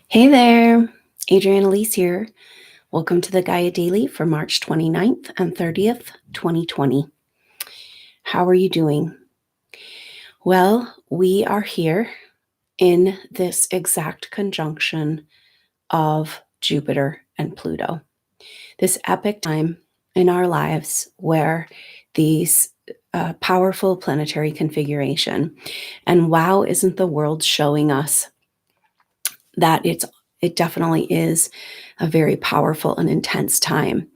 Hey there, Adrienne Elise here. Welcome to the Gaia Daily for March 29th and 30th, 2020. How are you doing? Well, we are here in this exact conjunction of Jupiter and Pluto. This epic time in our lives where these powerful planetary configuration, and wow, isn't the world showing us that it definitely is a very powerful and intense time.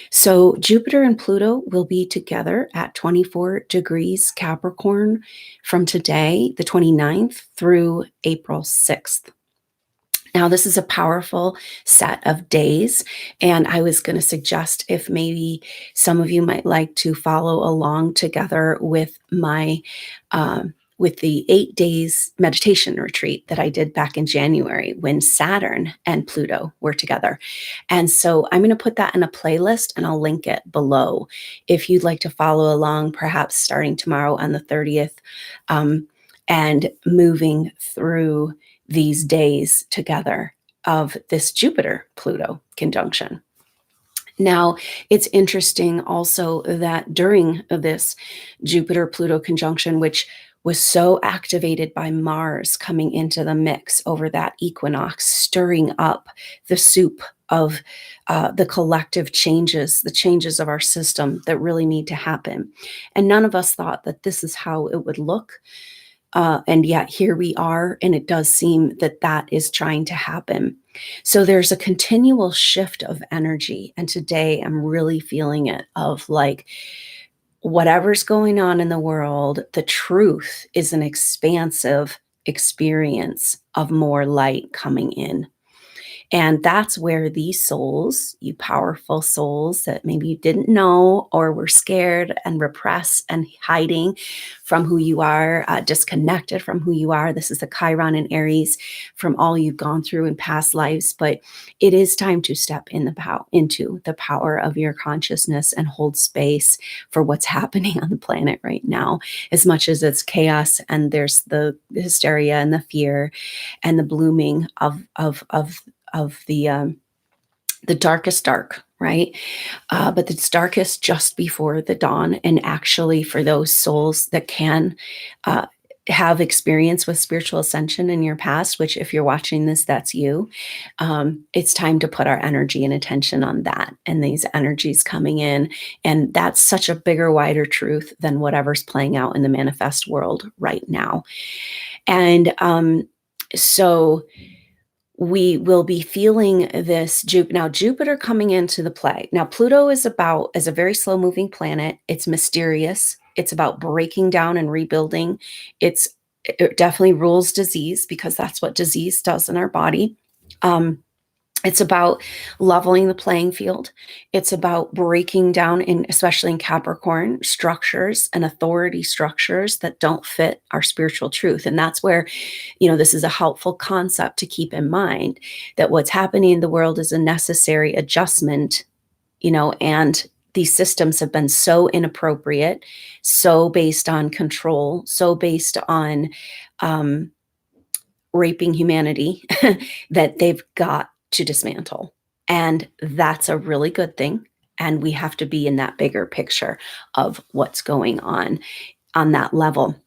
So Jupiter and Pluto will be together at 24 degrees Capricorn from today, the 29th, through April 6th. Now, this is a powerful set of days, and I was going to suggest if maybe some of you might like to follow along together with my with the 8 days meditation retreat that I did back in January when Saturn and Pluto were together. And so I'm going to put that in a playlist and I'll link it below if you'd like to follow along, perhaps starting tomorrow on the 30th and moving through these days together of this Jupiter-Pluto conjunction. Now, it's interesting also that during this Jupiter-Pluto conjunction, which was so activated by Mars coming into the mix over that equinox, stirring up the soup of the collective changes, the changes of our system that really need to happen. And none of us thought that this is how it would look. And yet here we are, and it does seem that that is trying to happen. So there's a continual shift of energy. And today I'm really feeling it of like, whatever's going on in the world, the truth is an expansive experience of more light coming in. And that's where these souls, you powerful souls that maybe you didn't know or were scared and repressed and hiding from who you are, disconnected from who you are. This is the Chiron and Aries from all you've gone through in past lives. But it is time to step into the power of your consciousness and hold space for what's happening on the planet right now. As much as it's chaos and there's the hysteria and the fear and the blooming of the darkest dark, right? But it's darkest just before the dawn. And actually, for those souls that can have experience with spiritual ascension in your past, which if you're watching this, that's you, it's time to put our energy and attention on that and these energies coming in. And that's such a bigger, wider truth than whatever's playing out in the manifest world right now. And so we will be feeling this now Jupiter coming into the play. Now Pluto is a very slow moving planet. It's mysterious. It's about breaking down and rebuilding. It definitely rules disease because that's what disease does in our body. It's about leveling the playing field. It's about breaking down, especially in Capricorn, structures and authority structures that don't fit our spiritual truth. And that's where, this is a helpful concept to keep in mind, that what's happening in the world is a necessary adjustment, and these systems have been so inappropriate, so based on control, so based on raping humanity that they've got to dismantle. And that's a really good thing. And we have to be in that bigger picture of what's going on that level.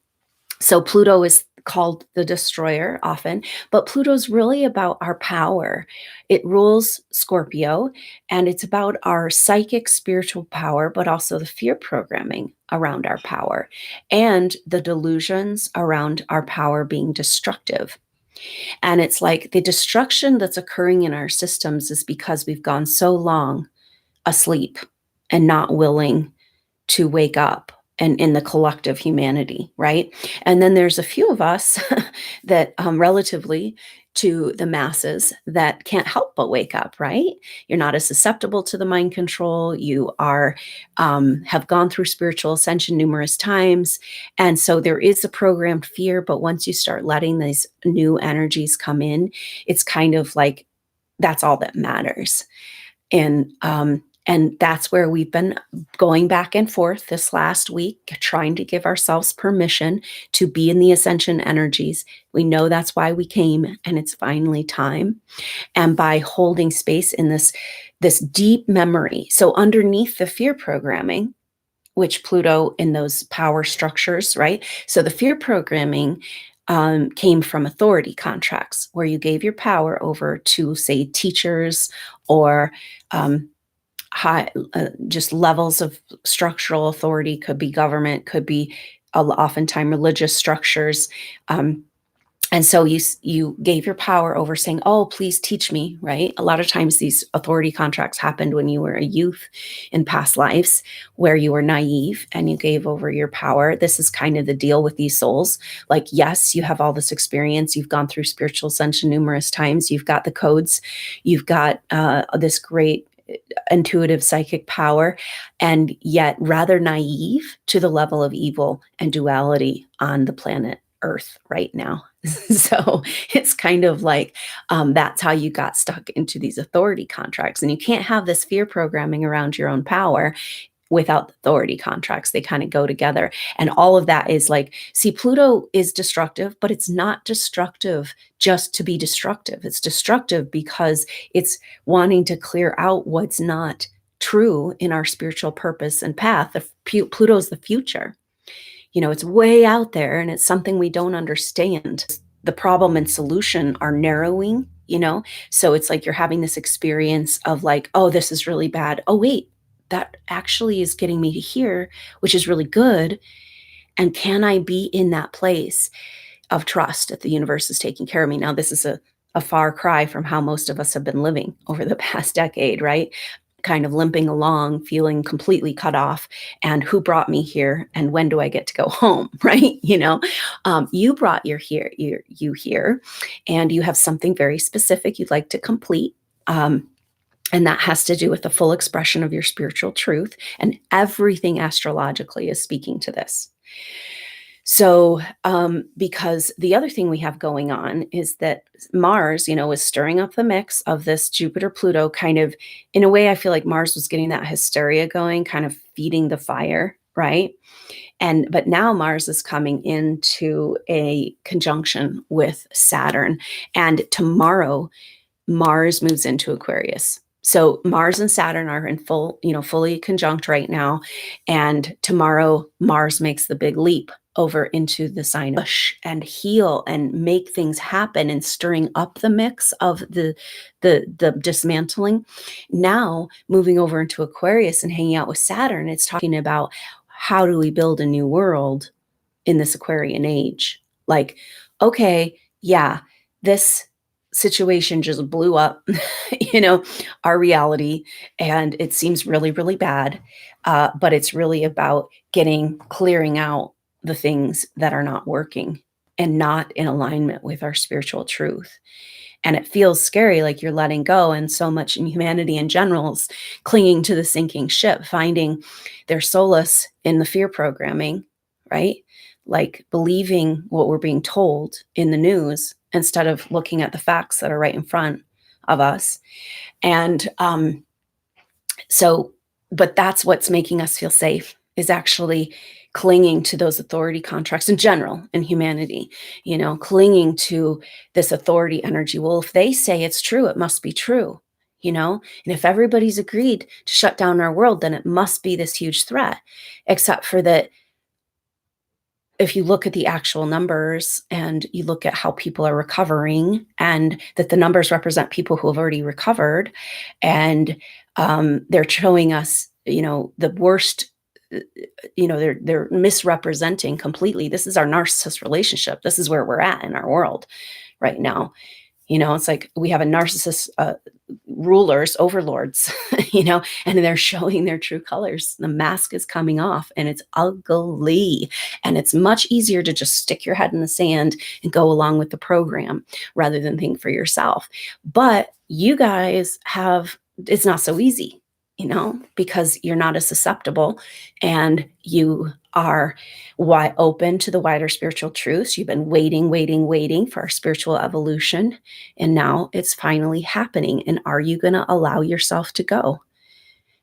So Pluto is called the destroyer often, but Pluto's really about our power. It rules Scorpio, and it's about our psychic spiritual power, but also the fear programming around our power and the delusions around our power being destructive. And it's like the destruction that's occurring in our systems is because we've gone so long asleep and not willing to wake up and in the collective humanity, right? And then there's a few of us that relatively to the masses that can't help but wake up, right? You're not as susceptible to the mind control. You are have gone through spiritual ascension numerous times. And so there is a programmed fear, but once you start letting these new energies come in, it's kind of like that's all that matters. And And that's where we've been going back and forth this last week, trying to give ourselves permission to be in the ascension energies. We know that's why we came, and it's finally time. And by holding space in this deep memory. So underneath the fear programming, which Pluto in those power structures, right? So the fear programming came from authority contracts, where you gave your power over to, say, teachers or high, just levels of structural authority. Could be government, could be oftentimes religious structures. And so you gave your power over, saying, oh, please teach me, right? A lot of times these authority contracts happened when you were a youth in past lives, where you were naive and you gave over your power. This is kind of the deal with these souls. Like, yes, you have all this experience. You've gone through spiritual ascension numerous times. You've got the codes. You've got this great intuitive psychic power, and yet rather naive to the level of evil and duality on the planet Earth right now. So it's kind of like that's how you got stuck into these authority contracts. And you can't have this fear programming around your own power without authority contracts. They kind of go together. And all of that is like, see, Pluto is destructive, but it's not destructive just to be destructive. It's destructive because it's wanting to clear out what's not true in our spiritual purpose and path. Pluto's the future. It's way out there, and it's something we don't understand. The problem and solution are narrowing, so it's like you're having this experience of like, oh, this is really bad. Oh, wait, that actually is getting me to here, which is really good. And can I be in that place of trust that the universe is taking care of me? Now, this is a far cry from how most of us have been living over the past decade, right? Kind of limping along, feeling completely cut off, and who brought me here, and when do I get to go home, right? You brought you here, and you have something very specific you'd like to complete. And that has to do with the full expression of your spiritual truth, and everything astrologically is speaking to this. So, because the other thing we have going on is that Mars, is stirring up the mix of this Jupiter-Pluto kind of, in a way, I feel like Mars was getting that hysteria going, kind of feeding the fire, right? But now Mars is coming into a conjunction with Saturn, and tomorrow Mars moves into Aquarius. So Mars and Saturn are in fully conjunct right now. And tomorrow Mars makes the big leap over into the sign of push and heal and make things happen, and stirring up the mix of the dismantling. Now moving over into Aquarius and hanging out with Saturn, it's talking about how do we build a new world in this Aquarian age? Like, okay, yeah, this situation just blew up, our reality, and it seems really, really bad. But it's really about clearing out the things that are not working and not in alignment with our spiritual truth. And it feels scary, like you're letting go, and so much in humanity in general is clinging to the sinking ship, finding their solace in the fear programming, right? Like believing what we're being told in the news instead of looking at the facts that are right in front of us. And but that's what's making us feel safe, is actually clinging to those authority contracts in general in humanity, clinging to this authority energy. Well, if they say it's true, it must be true, and if everybody's agreed to shut down our world, then it must be this huge threat. Except for that, if you look at the actual numbers and you look at how people are recovering, and that the numbers represent people who have already recovered, and they're showing us, the worst, they're misrepresenting completely. This is our narcissist relationship. This is where we're at in our world right now. It's like we have a narcissist rulers, overlords, and they're showing their true colors. The mask is coming off, and it's ugly. And it's much easier to just stick your head in the sand and go along with the program rather than think for yourself. But you guys it's not so easy, because you're not as susceptible, and you are wide open to the wider spiritual truths. You've been waiting for our spiritual evolution, and now it's finally happening. And are you going to allow yourself to go?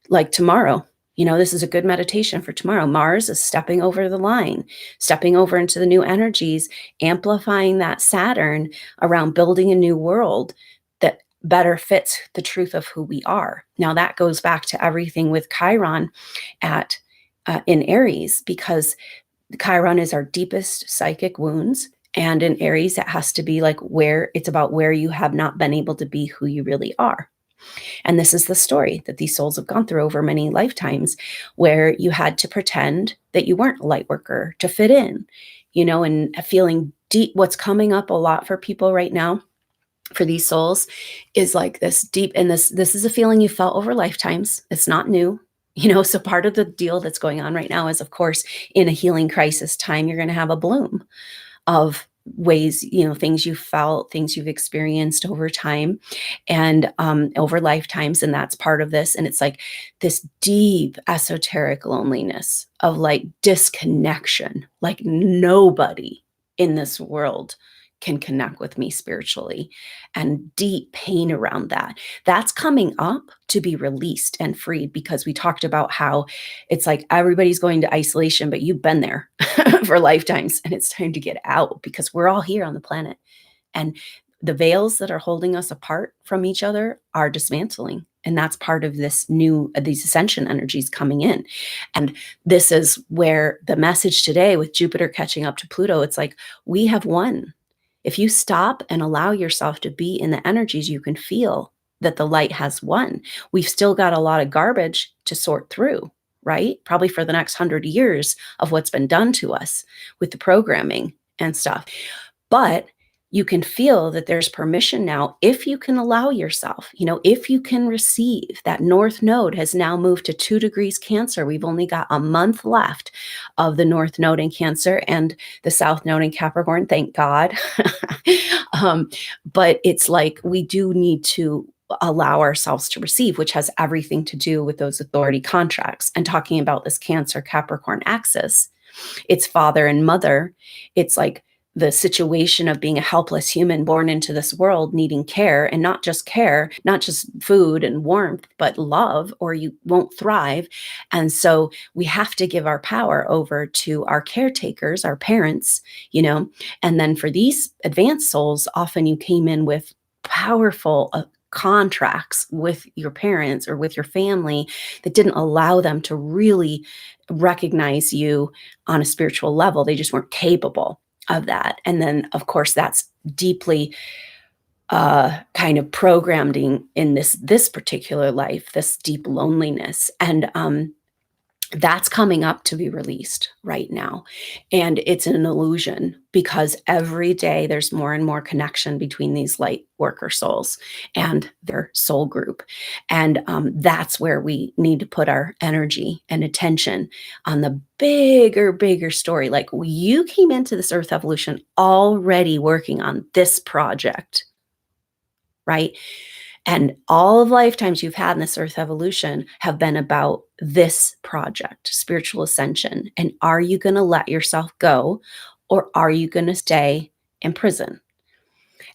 like tomorrow, this is a good meditation for tomorrow. Mars is stepping over the line, stepping over into the new energies, amplifying that Saturn around building a new world that better fits the truth of who we are. Now that goes back to everything with Chiron at in Aries, because Chiron is our deepest psychic wounds. And in Aries, it has to be like it's about where you have not been able to be who you really are. And this is the story that these souls have gone through over many lifetimes, where you had to pretend that you weren't a light worker to fit in, and feeling deep. What's coming up a lot for people right now, for these souls, is like this deep, and this is a feeling you felt over lifetimes. It's not new. So part of the deal that's going on right now is, of course, in a healing crisis time, you're going to have a bloom of ways, things you felt, things you've experienced over time and over lifetimes. And that's part of this. And it's like this deep esoteric loneliness of like disconnection, like nobody in this world can connect with me spiritually, and deep pain around that. That's coming up to be released and freed, because we talked about how it's like everybody's going to isolation, but you've been there for lifetimes, and it's time to get out, because we're all here on the planet, and the veils that are holding us apart from each other are dismantling. And that's part of these ascension energies coming in. And this is where the message today with Jupiter catching up to Pluto, it's like, we have won. If you stop and allow yourself to be in the energies, you can feel that the light has won. We've still got a lot of garbage to sort through, right? Probably for the next 100 years of what's been done to us with the programming and stuff. But you can feel that there's permission now, if you can allow yourself, if you can receive. That North Node has now moved to 2 degrees Cancer. We've only got a month left of the North Node in Cancer and the South Node in Capricorn, thank God. But it's like, we do need to allow ourselves to receive, which has everything to do with those authority contracts. And talking about this Cancer Capricorn axis, it's father and mother. It's like the situation of being a helpless human born into this world, needing care, and not just care, not just food and warmth, but love, or you won't thrive. And so we have to give our power over to our caretakers, our parents, and then for these advanced souls, often you came in with powerful contracts with your parents or with your family that didn't allow them to really recognize you on a spiritual level. They just weren't capable of that. And then, of course, that's deeply kind of programmed in this particular life, this deep loneliness. And that's coming up to be released right now. And it's an illusion, because every day there's more and more connection between these light worker souls and their soul group. And that's where we need to put our energy and attention, on the bigger story. Like, you came into this Earth evolution already working on this project, right? And all of lifetimes you've had in this Earth evolution have been about this project, spiritual ascension. And are you going to let yourself go, or are you going to stay in prison?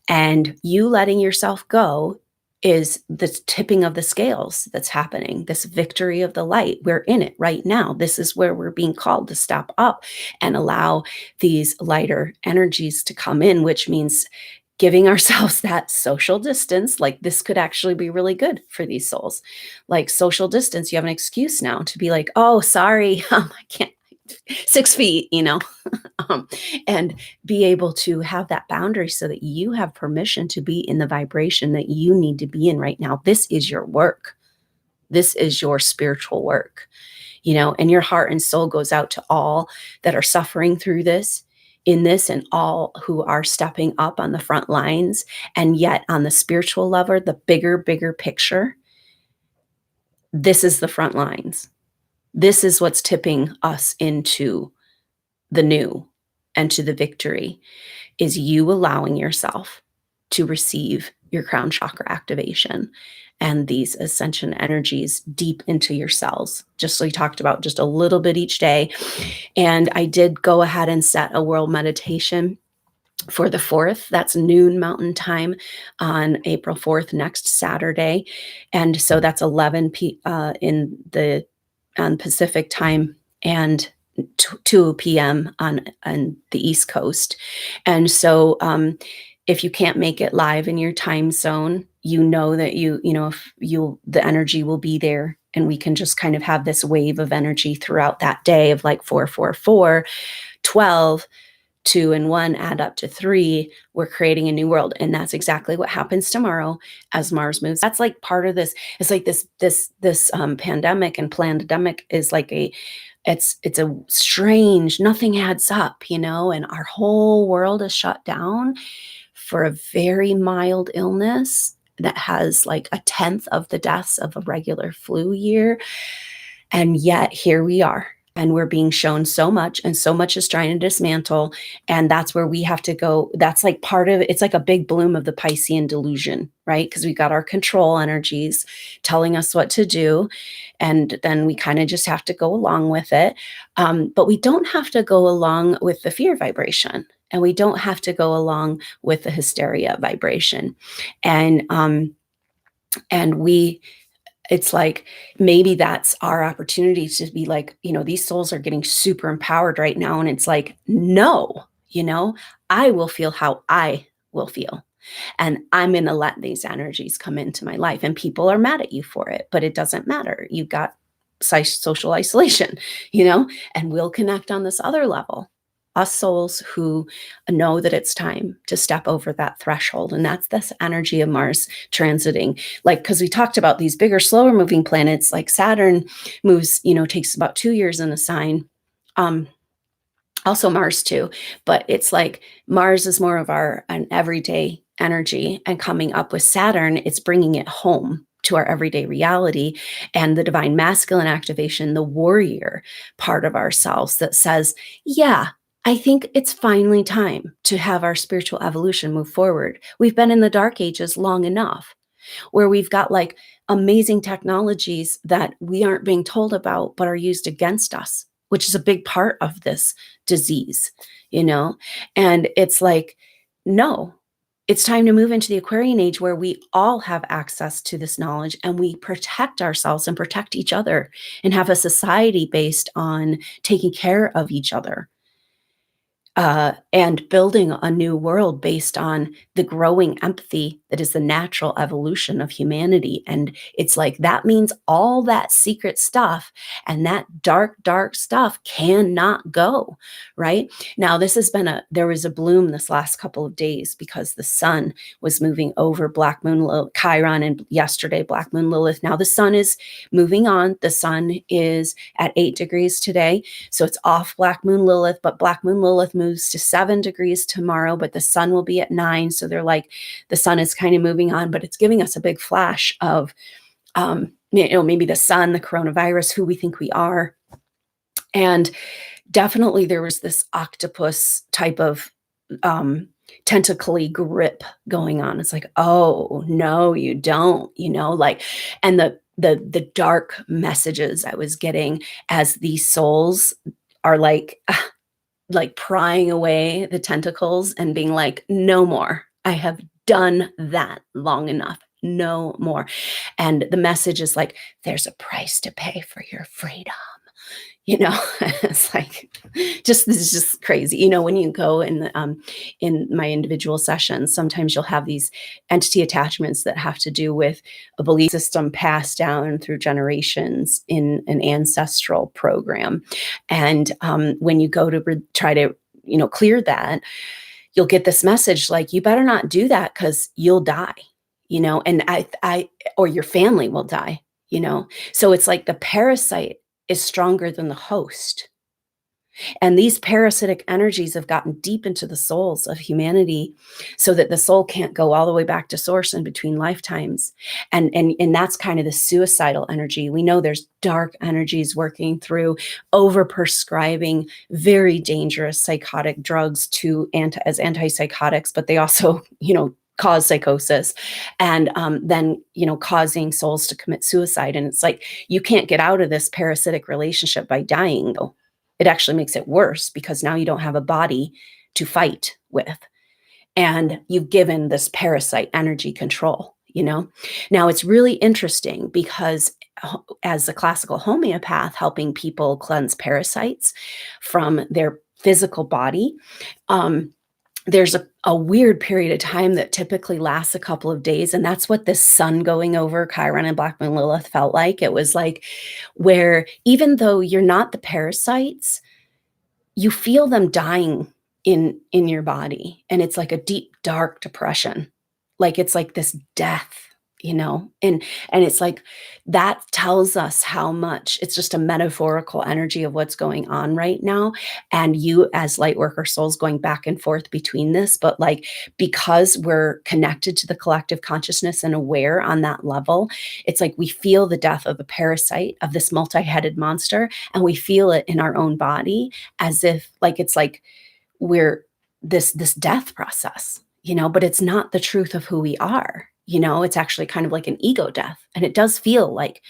And you letting yourself go is the tipping of the scales that's happening, this victory of the light. We're in it right now. This is where we're being called to step up and allow these lighter energies to come in, which means giving ourselves that social distance. Like, this could actually be really good for these souls. Like, social distance, you have an excuse now to be like, oh, sorry, I can't, 6 feet, and be able to have that boundary so that you have permission to be in the vibration that you need to be in right now. This is your work. This is your spiritual work, and your heart and soul goes out to all that are suffering through this, in this, and all who are stepping up on the front lines. And yet on the spiritual level, the bigger picture, this is the front lines. This is what's tipping us into the new and to the victory, is you allowing yourself to receive your crown chakra activation and these ascension energies deep into your cells. Just like we talked about, just a little bit each day. And I did go ahead and set a world meditation for the 4th. That's noon Mountain Time on April 4th, next Saturday. And so that's 11 in the on Pacific Time, and 2 p.m. on the East Coast. And so if you can't make it live in your time zone, you know that if the energy will be there, and we can just kind of have this wave of energy throughout that day of like 4, 4, 4, 12, 2 and 1 add up to 3. We're creating a new world. And that's exactly what happens tomorrow as Mars moves. That's like part of this. It's like this pandemic and pandemic is like it's a strange, nothing adds up, and our whole world is shut down for a very mild illness that has like 1/10 of the deaths of a regular flu year. And yet here we are, and we're being shown so much, and so much is trying to dismantle. And that's where we have to go. That's like part of it. It's like a big bloom of the Piscean delusion, right? Because we got our control energies telling us what to do. And then we kind of just have to go along with it. But we don't have to go along with the fear vibration. And we don't have to go along with the hysteria vibration. And it's like, maybe that's our opportunity to be like, these souls are getting super empowered right now. And it's like, no, I will feel how I will feel. And I'm going to let these energies come into my life. And people are mad at you for it, but it doesn't matter. You've got social isolation, and we'll connect on this other level. Us souls who know that it's time to step over that threshold. And that's this energy of Mars transiting. Like, because we talked about these bigger, slower moving planets, like Saturn moves, takes about 2 years in a sign. Also Mars too, but it's like Mars is more of an everyday energy, and coming up with Saturn, it's bringing it home to our everyday reality, and the divine masculine activation, the warrior part of ourselves that says, yeah, I think it's finally time to have our spiritual evolution move forward. We've been in the dark ages long enough, where we've got like amazing technologies that we aren't being told about, but are used against us, which is a big part of this disease, And it's like, no, it's time to move into the Aquarian age, where we all have access to this knowledge, and we protect ourselves and protect each other, and have a society based on taking care of each other. And building a new world based on the growing empathy that is the natural evolution of humanity. And it's like, that means all that secret stuff and that dark, dark stuff cannot go, right? Now, there was a bloom this last couple of days, because the sun was moving over Black Moon Lilith, Chiron, and yesterday, Black Moon Lilith. Now the sun is moving on. The sun is at 8 degrees today. So it's off Black Moon Lilith, but Black Moon Lilith moves to 7 degrees tomorrow, but the sun will be at 9. So they're like, the sun is kind of moving on, but it's giving us a big flash of, maybe the sun, the coronavirus, who we think we are. And definitely there was this octopus type of tentacly grip going on. It's like, oh, no, you don't, and the dark messages I was getting as these souls are like prying away the tentacles and being like, no more. I have done that long enough. No more. And the message is like, there's a price to pay for your freedom. It's like, this is just crazy. When you go in my individual sessions, sometimes you'll have these entity attachments that have to do with a belief system passed down through generations in an ancestral program. And when you go to try to, clear that, you'll get this message like, you better not do that, because you'll die, and or your family will die, So it's like the parasite is stronger than the host. And these parasitic energies have gotten deep into the souls of humanity, so that the soul can't go all the way back to source in between lifetimes. And that's kind of the suicidal energy. We know there's dark energies working through over-prescribing very dangerous psychotic drugs as antipsychotics, but they also, cause psychosis, and then causing souls to commit suicide. And it's like, you can't get out of this parasitic relationship by dying, though. It actually makes it worse, because now you don't have a body to fight with. and you've given this parasite energy control, Now it's really interesting because as a classical homeopath helping people cleanse parasites from their physical body, um, there's a weird period of time that typically lasts a couple of days. And that's what this sun going over Chiron and Black Moon Lilith felt like. It was like where even though you're not the parasites, you feel them dying in your body, and it's like a deep dark depression, like it's like this death, and it's like that tells us how much it's just a metaphorical energy of what's going on right now, and you as light worker souls going back and forth between this, but like because we're connected to the collective consciousness and aware on that level, it's like we feel the death of the parasite, of this multi-headed monster, and we feel it in our own body as if like it's like we're this death process, but it's not the truth of who we are. It's actually kind of like an ego death, and it does feel like,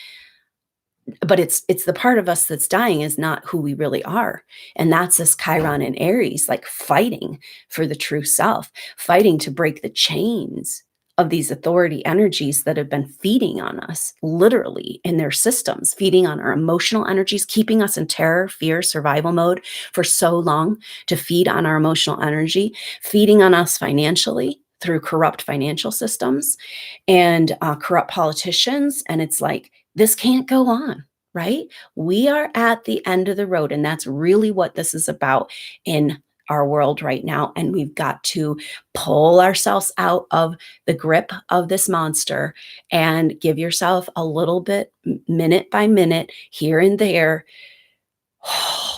but it's the part of us that's dying is not who we really are. And that's this Chiron and Aries, like fighting for the true self, fighting to break the chains of these authority energies that have been feeding on us, literally in their systems, feeding on our emotional energies, keeping us in terror, fear, survival mode for so long, to feed on our emotional energy, feeding on us financially through corrupt financial systems and corrupt politicians. And it's like, this can't go on, right? We are at the end of the road. And that's really what this is about in our world right now. And we've got to pull ourselves out of the grip of this monster and give yourself a little bit, minute by minute, here and there,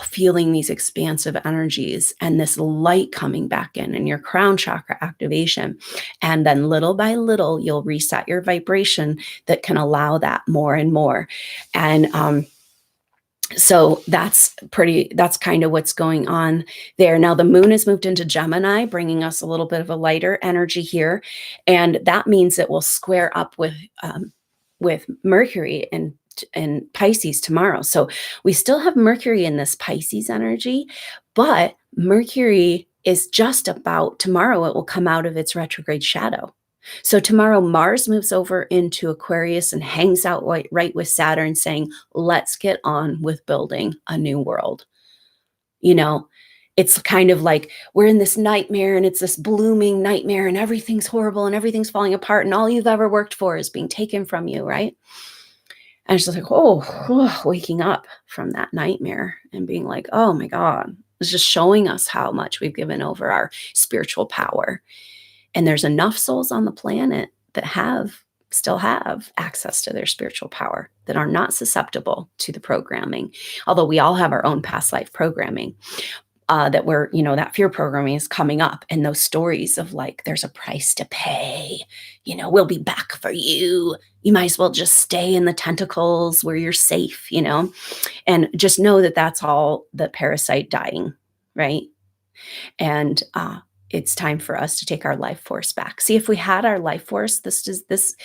feeling these expansive energies and this light coming back in and your crown chakra activation. And then little by little, you'll reset your vibration that can allow that more and more. And so that's kind of what's going on there. Now the moon has moved into Gemini, bringing us a little bit of a lighter energy here. And that means it will square up with Mercury and Pisces tomorrow. So we still have Mercury in this Pisces energy, but Mercury is just about tomorrow. It will come out of its retrograde shadow. So tomorrow Mars moves over into Aquarius and hangs out right with Saturn, saying, let's get on with building a new world. It's kind of like we're in this nightmare, and it's this blooming nightmare, and everything's horrible and everything's falling apart, and all you've ever worked for is being taken from you, right? And it's just like, waking up from that nightmare and being like, oh my God, it's just showing us how much we've given over our spiritual power. And there's enough souls on the planet that still have access to their spiritual power, that are not susceptible to the programming. Although we all have our own past life programming, that fear programming is coming up, and those stories of like, there's a price to pay, we'll be back for you. You might as well just stay in the tentacles where you're safe, and just know that that's all the parasite dying, right? And it's time for us to take our life force back. See, if we had our life force, this is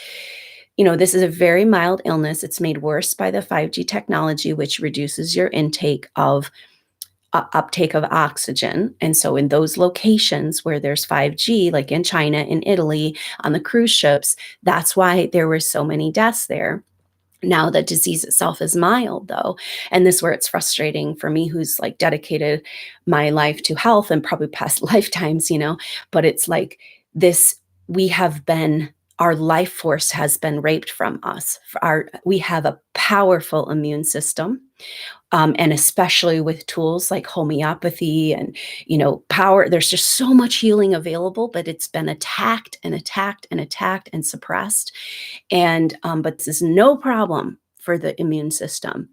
a very mild illness. It's made worse by the 5G technology, which reduces your intake of uptake of oxygen. And so in those locations where there's 5G, like in China, in Italy, on the cruise ships, that's why there were so many deaths there. Now the disease itself is mild though. And this is where it's frustrating for me, who's like dedicated my life to health and probably past lifetimes, but it's like this, our life force has been raped from us. We have a powerful immune system. And especially with tools like homeopathy and, power, there's just so much healing available, but it's been attacked and attacked and attacked and suppressed. And, but this is no problem for the immune system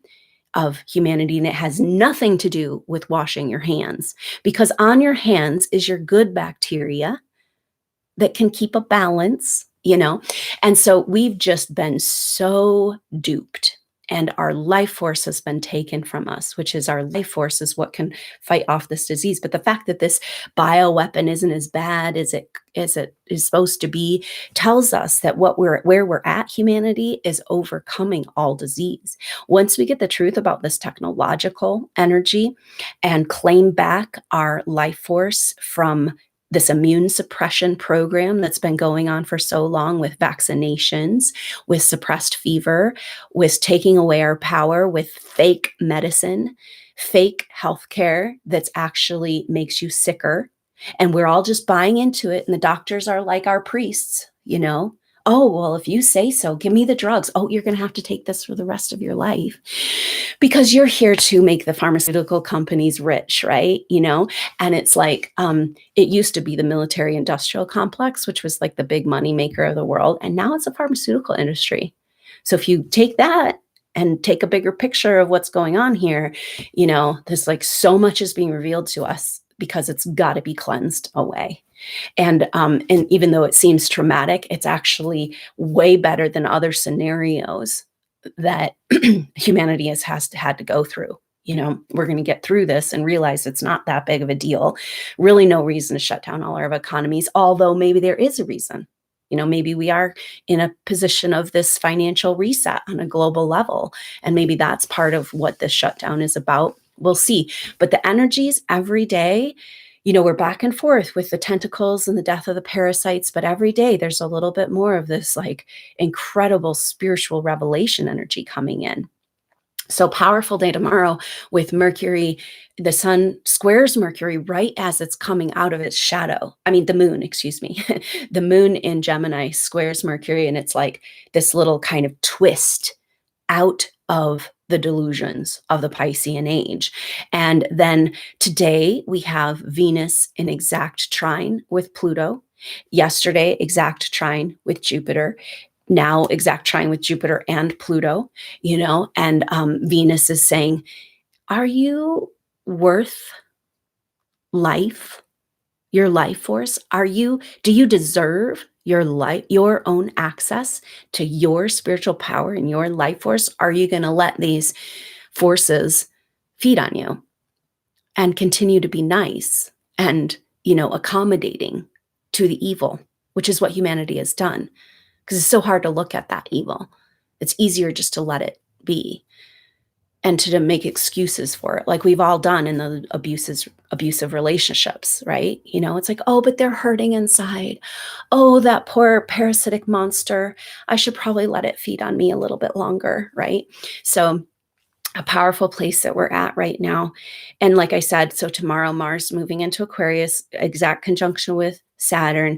of humanity. And it has nothing to do with washing your hands, because on your hands is your good bacteria that can keep a balance, And so we've just been so duped. And our life force has been taken from us, which is our life force is what can fight off this disease. But the fact that this bioweapon isn't as bad as it is supposed to be tells us that where we're at, humanity, is overcoming all disease. Once we get the truth about this technological energy and claim back our life force from this immune suppression program that's been going on for so long with vaccinations, with suppressed fever, with taking away our power, with fake medicine, fake healthcare that's actually makes you sicker. And we're all just buying into it. And the doctors are like our priests, you know? Oh, well, if you say so, give me the drugs. Oh, you're going to have to take this for the rest of your life because you're here to make the pharmaceutical companies rich, right? You know, and it's like, it used to be the military industrial complex, which was like the big money maker of the world. And now it's the pharmaceutical industry. So if you take that and take a bigger picture of what's going on here, you know, there's like so much is being revealed to us because it's got to be cleansed away. And even though it seems traumatic, it's actually way better than other scenarios that humanity has had to go through. You know, we're going to get through this and realize it's not that big of a deal. Really no reason to shut down all our economies, although maybe there is a reason. You know, maybe we are in a position of this financial reset on a global level. And maybe that's part of what this shutdown is about. We'll see. But the energies every day, you know, we're back and forth with the tentacles and the death of the parasites, but every day there's a little bit more of this like incredible spiritual revelation energy coming in. So powerful day tomorrow with Mercury. The sun squares Mercury right as it's coming out of its shadow. I mean, the moon, excuse me. The moon in Gemini squares Mercury, and it's like this little kind of twist out of the delusions of the Piscean age. And then today we have Venus in exact trine with Pluto. Yesterday, exact trine with Jupiter. Now, exact trine with Jupiter and Pluto, you know, and Venus is saying, are you worth life? Your life force? Do you deserve your life, your own access to your spiritual power and your life force? Are you going to let these forces feed on you and continue to be nice and, you know, accommodating to the evil, which is what humanity has done? Because it's so hard to look at that evil. It's easier just to let it be and to make excuses for it, like we've all done in the abusive relationships, right? You know, it's like, oh, but they're hurting inside. Oh, that poor parasitic monster. I should probably let it feed on me a little bit longer, right? So a powerful place that we're at right now. And like I said, so tomorrow, Mars moving into Aquarius, exact conjunction with Saturn,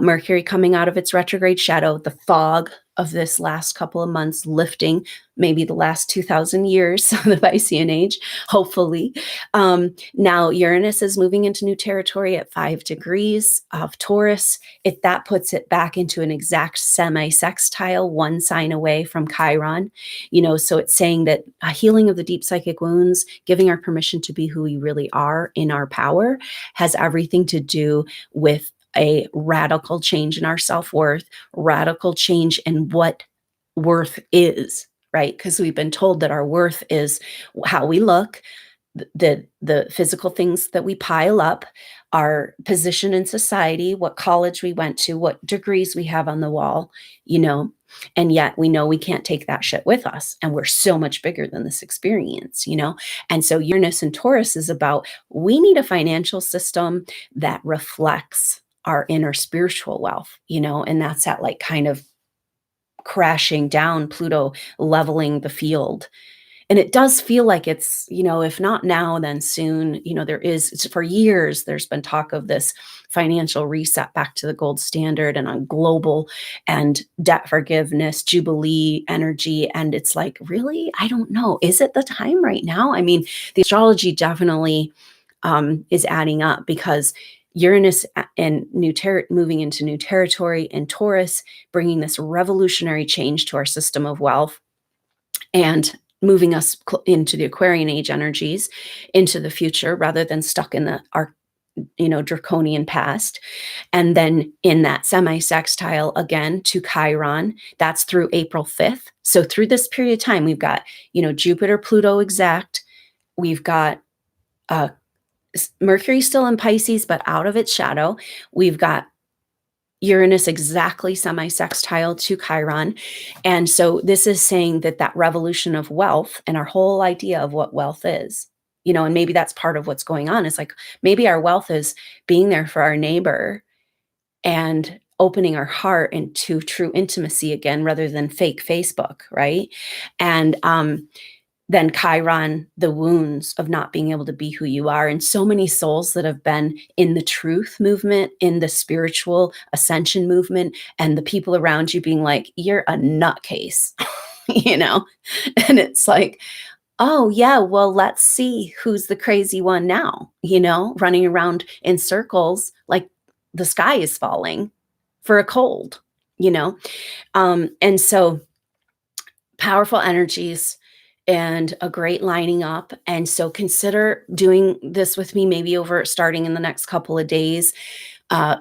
Mercury coming out of its retrograde shadow, the fog of this last couple of months lifting, maybe the last 2,000 years of the Piscean age, hopefully. Now Uranus is moving into new territory at 5 degrees of Taurus. That puts it back into an exact semi-sextile, one sign away from Chiron. You know, so it's saying that a healing of the deep psychic wounds, giving our permission to be who we really are in our power, has everything to do with a radical change in our self-worth, radical change in what worth is, right? Because we've been told that our worth is how we look, the physical things that we pile up, our position in society, what college we went to, what degrees we have on the wall, you know, and yet we know we can't take that shit with us. And we're so much bigger than this experience, you know? And so Uranus and Taurus is about, we need a financial system that reflects our inner spiritual wealth, you know, and that's that like kind of crashing down, Pluto leveling the field. And it does feel like it's, you know, if not now, then soon, you know, for years, there's been talk of this financial reset back to the gold standard and on global and debt forgiveness, jubilee energy. And it's like, really? I don't know. Is it the time right now? I mean, the astrology definitely is adding up because Uranus and moving into new territory, and Taurus bringing this revolutionary change to our system of wealth and moving us into the Aquarian age energies into the future rather than stuck in our draconian past. And then in that semi-sextile again to Chiron, that's through April 5th. So through this period of time, we've got, Jupiter, Pluto exact. We've got Mercury still in Pisces, but out of its shadow. We've got Uranus exactly semi-sextile to Chiron. And so this is saying that revolution of wealth and our whole idea of what wealth is, And maybe that's part of what's going on. It's like maybe our wealth is being there for our neighbor and opening our heart into true intimacy again, rather than fake Facebook, right? And then Chiron, the wounds of not being able to be who you are. And so many souls that have been in the truth movement, in the spiritual ascension movement, and the people around you being like, you're a nutcase, And it's like, oh, yeah, well, let's see who's the crazy one now, running around in circles like the sky is falling for a cold, And so powerful energies and a great lining up. And so consider doing this with me, maybe over starting in the next couple of days.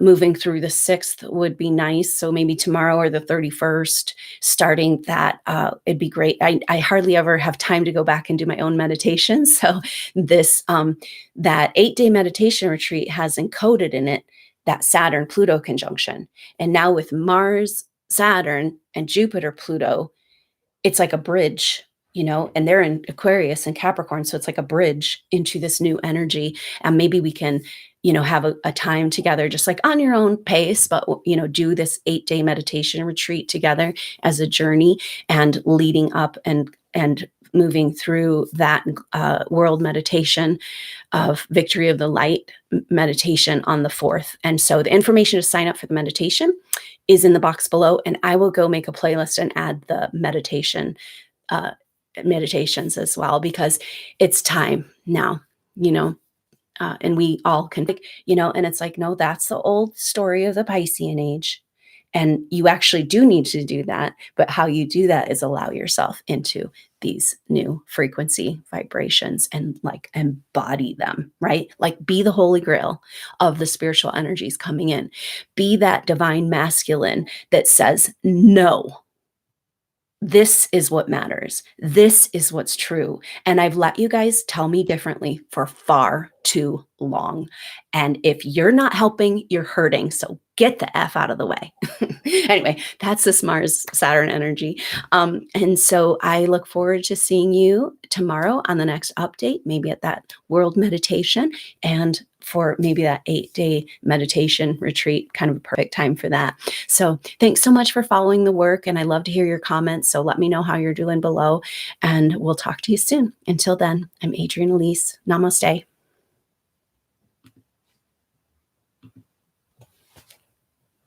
Moving through the 6th would be nice. So maybe tomorrow or the 31st, starting that, it'd be great. I hardly ever have time to go back and do my own meditation. So this, that 8-day meditation retreat has encoded in it that Saturn Pluto conjunction. And now with Mars, Saturn, and Jupiter Pluto, it's like a bridge, and they're in Aquarius and Capricorn. So it's like a bridge into this new energy. And maybe we can, have a time together, just like on your own pace, but, do this 8-day meditation retreat together as a journey, and leading up and moving through that world meditation of Victory of the Light meditation on the 4th. And so the information to sign up for the meditation is in the box below, and I will go make a playlist and add the meditations as well, because it's time now, and we all can, and it's like, no, that's the old story of the Piscean age. And you actually do need to do that. But how you do that is allow yourself into these new frequency vibrations and like embody them, right? Like be the holy grail of the spiritual energies coming in. Be that divine masculine that says, no, this is what matters. This is what's true. And I've let you guys tell me differently for far too long. And if you're not helping, you're hurting. So get the F out of the way. Anyway, that's this Mars Saturn energy. And so I look forward to seeing you tomorrow on the next update, maybe at that world meditation, and for maybe that 8-day meditation retreat, kind of a perfect time for that. So thanks so much for following the work. And I love to hear your comments. So let me know how you're doing below, and we'll talk to you soon. Until then, I'm Adrienne Elise. Namaste.